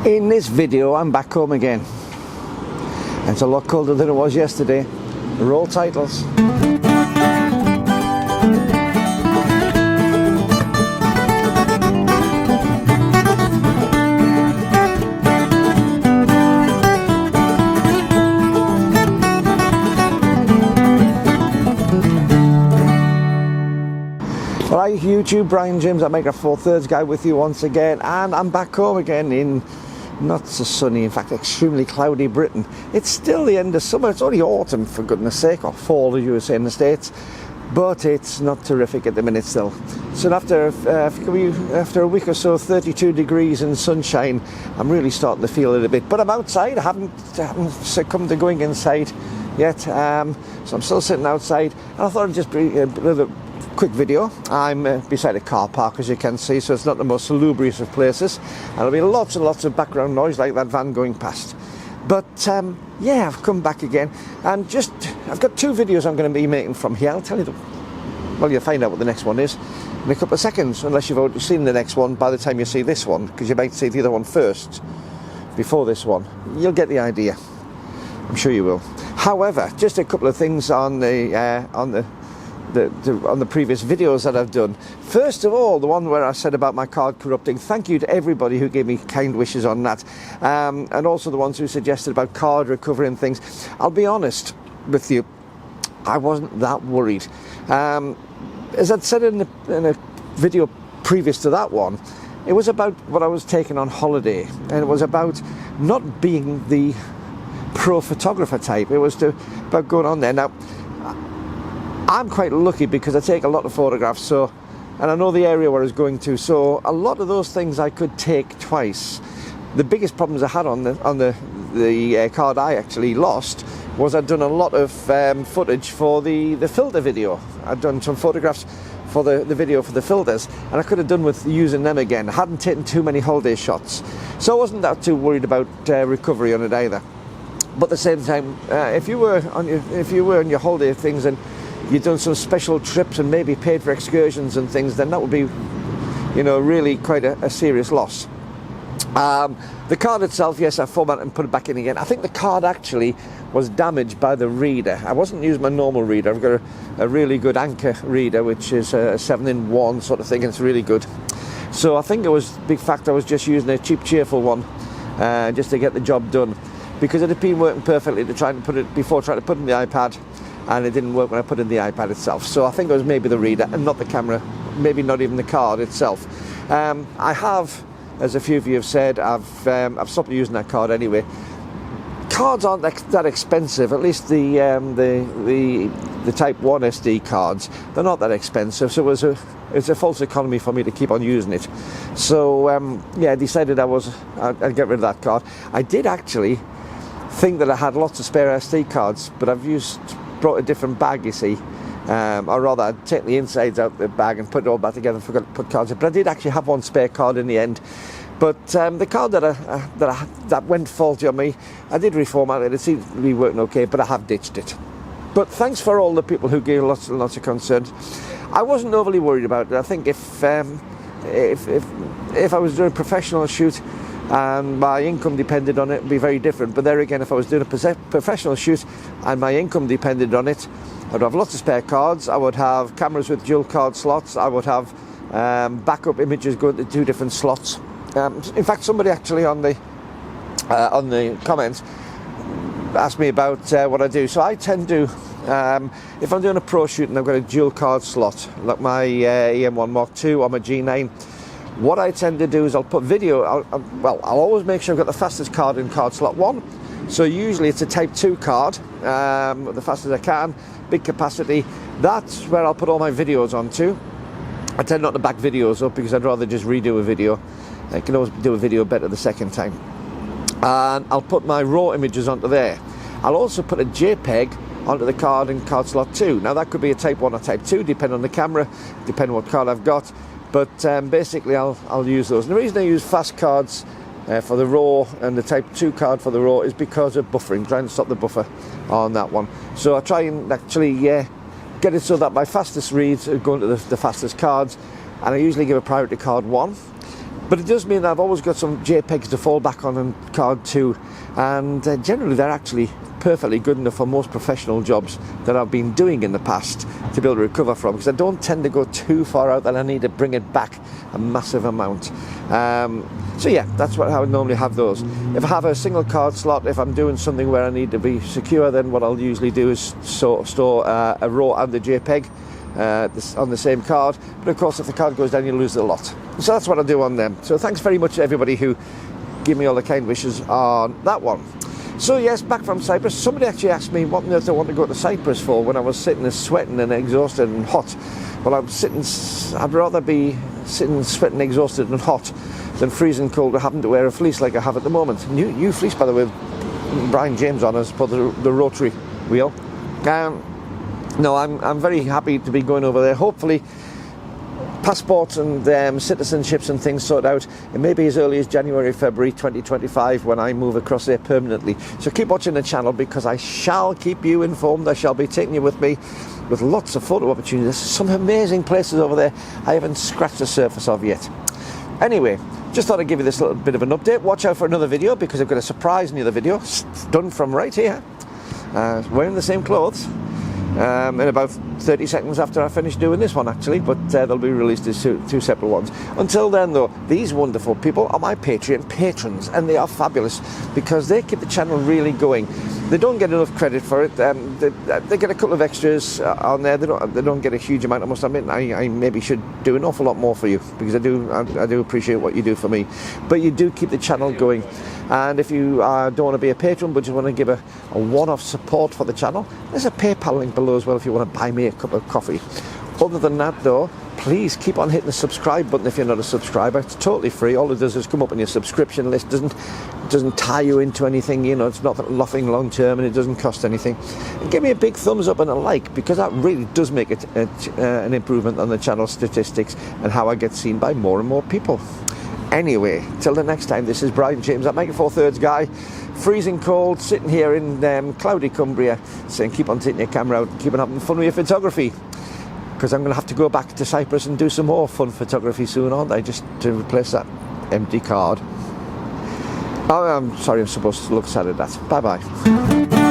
In this video I'm back home again. It's a lot colder than it was yesterday. Roll titles. Hi YouTube, Brian James, I make a 4/3 guy with you once again, and I'm back home again in not so sunny, in fact extremely cloudy Britain. It's still the end of summer, it's only autumn for goodness sake, or fall as you would say in the States, but it's not terrific at the minute still. So after a week or so, 32 degrees and sunshine, I'm really starting to feel it a bit. But I'm outside, I haven't succumbed to going inside yet, so I'm still sitting outside, and I thought I'd just bring another quick video. I'm beside a car park, as you can see, so it's not the most salubrious of places, and there'll be lots and lots of background noise like that van going past. But yeah, I've come back again, and I've got two videos I'm going to be making from here. I'll tell you well, you'll find out what the next one is in a couple of seconds, unless you've already seen the next one by the time you see this one, because you might see the other one first before this one. You'll get the idea, I'm sure you will. However, just a couple of things on the previous videos that I've done. First of all, the one where I said about my card corrupting, thank you to everybody who gave me kind wishes on that, and also the ones who suggested about card recovery and things. I'll be honest with you, I wasn't that worried. As I'd said in a video previous to that one, it was about what I was taking on holiday, and it was about not being the pro photographer type. It was about going on there. Now, I'm quite lucky because I take a lot of photographs, and I know the area where I was going to, so a lot of those things I could take twice. The biggest problems I had on the card I actually lost was I'd done a lot of footage for the filter video. I'd done some photographs for the video for the filters, and I could have done with using them again. I hadn't taken too many holiday shots, so I wasn't that too worried about recovery on it either. But at the same time, if you were on your holiday things and you've done some special trips and maybe paid for excursions and things, then that would be, you know, really quite a serious loss. The card itself, yes, I formatted and put it back in again. I think the card actually was damaged by the reader. I wasn't using my normal reader. I've got a really good Anchor reader, which is a 7-in-1 sort of thing, and it's really good. So I think it was a big fact I was just using a cheap, cheerful one just to get the job done, because it had been working perfectly before trying to put it in the iPad, and it didn't work when I put in the iPad itself. So I think it was maybe the reader and not the camera, maybe not even the card itself. I have, as a few of you have said, I've stopped using that card anyway. Cards aren't that expensive, at least the Type 1 SD cards, they're not that expensive, so it's a false economy for me to keep on using it. So yeah, I decided I'd get rid of that card. I did actually think that I had lots of spare SD cards, but I've brought a different bag, you see, or rather I'd take the insides out the bag and put it all back together and forgot to put cards in. But I did actually have one spare card in the end. But the card that went faulty on me, I did reformat it. It seemed to be working okay, but I have ditched it. But thanks for all the people who gave lots and lots of concerns. I wasn't overly worried about it. I think if I was doing a professional shoot and my income depended on it, it'd be very different. But there again, if I was doing a professional shoot and my income depended on it, I'd have lots of spare cards. I would have cameras with dual card slots. I would have backup images going to 2 different slots. In fact, somebody actually on the comments asked me about what I do. So I tend to, if I'm doing a pro shoot and I've got a dual card slot, like my E-M1 Mark II or my G9, what I tend to do is I'll put video, I'll always make sure I've got the fastest card in card slot 1. So usually it's a Type 2 card, the fastest I can, big capacity. That's where I'll put all my videos onto. I tend not to back videos up because I'd rather just redo a video. I can always do a video better the second time. And I'll put my raw images onto there. I'll also put a JPEG onto the card in card slot 2. Now that could be a Type 1 or Type 2, depending on the camera, depending on what card I've got. But basically I'll use those. And the reason I use fast cards for the RAW and the Type 2 card for the RAW is because of buffering, trying to stop the buffer on that one. So I try and actually get it so that my fastest reads are going to the fastest cards, and I usually give a priority card 1. But it does mean that I've always got some JPEGs to fall back on and card too, and generally they're actually perfectly good enough for most professional jobs that I've been doing in the past to be able to recover from, because I don't tend to go too far out that I need to bring it back a massive amount. So yeah, that's what I would normally have those. If I have a single card slot, if I'm doing something where I need to be secure, then what I'll usually do is store a RAW and a JPEG on the same card. But of course, if the card goes down, you lose a lot. So that's what I do on them. So thanks very much to everybody who give me all the kind wishes on that one. So yes, back from Cyprus. Somebody actually asked me what on earth I want to go to Cyprus for when I was sitting and sweating and exhausted and hot. Well, I'd rather be sitting sweating, exhausted and hot than freezing cold or having to wear a fleece like I have at the moment. New fleece, by the way, Brian James on us for the rotary wheel. No, I'm very happy to be going over there. Hopefully passports and citizenships and things sorted out. It may be as early as January, February 2025 when I move across there permanently. So keep watching the channel, because I shall keep you informed. I shall be taking you with me with lots of photo opportunities. There's some amazing places over there I haven't scratched the surface of yet. Anyway, just thought I'd give you this little bit of an update. Watch out for another video, because I've got a surprise in the other video, done from right here, wearing the same clothes. In about 30 seconds after I finish doing this one, actually, but they'll be released as two separate ones. Until then, though, these wonderful people are my Patreon patrons, and they are fabulous because they keep the channel really going. They don't get enough credit for it. They get a couple of extras on there. They don't get a huge amount. I must admit, I maybe should do an awful lot more for you, because I do appreciate what you do for me. But you do keep the channel going. And if you don't want to be a patron but just want to give a one-off support for the channel, there's a PayPal link below as well if you want to buy me a cup of coffee. Other than that, though, please keep on hitting the subscribe button if you're not a subscriber. It's totally free. All it does is come up on your subscription list. Doesn't tie you into anything, you know. It's not nothing long term, and it doesn't cost anything. And give me a big thumbs up and a like, because that really does make it an improvement on the channel statistics and how I get seen by more and more people. Anyway, till the next time, this is Brian James, that Mega 4/3 guy, freezing cold, sitting here in cloudy Cumbria, saying keep on taking your camera out, keep on having fun with your photography, because I'm going to have to go back to Cyprus and do some more fun photography soon, aren't I, just to replace that empty card. Oh, I'm sorry, I'm supposed to look sad at that. Bye bye.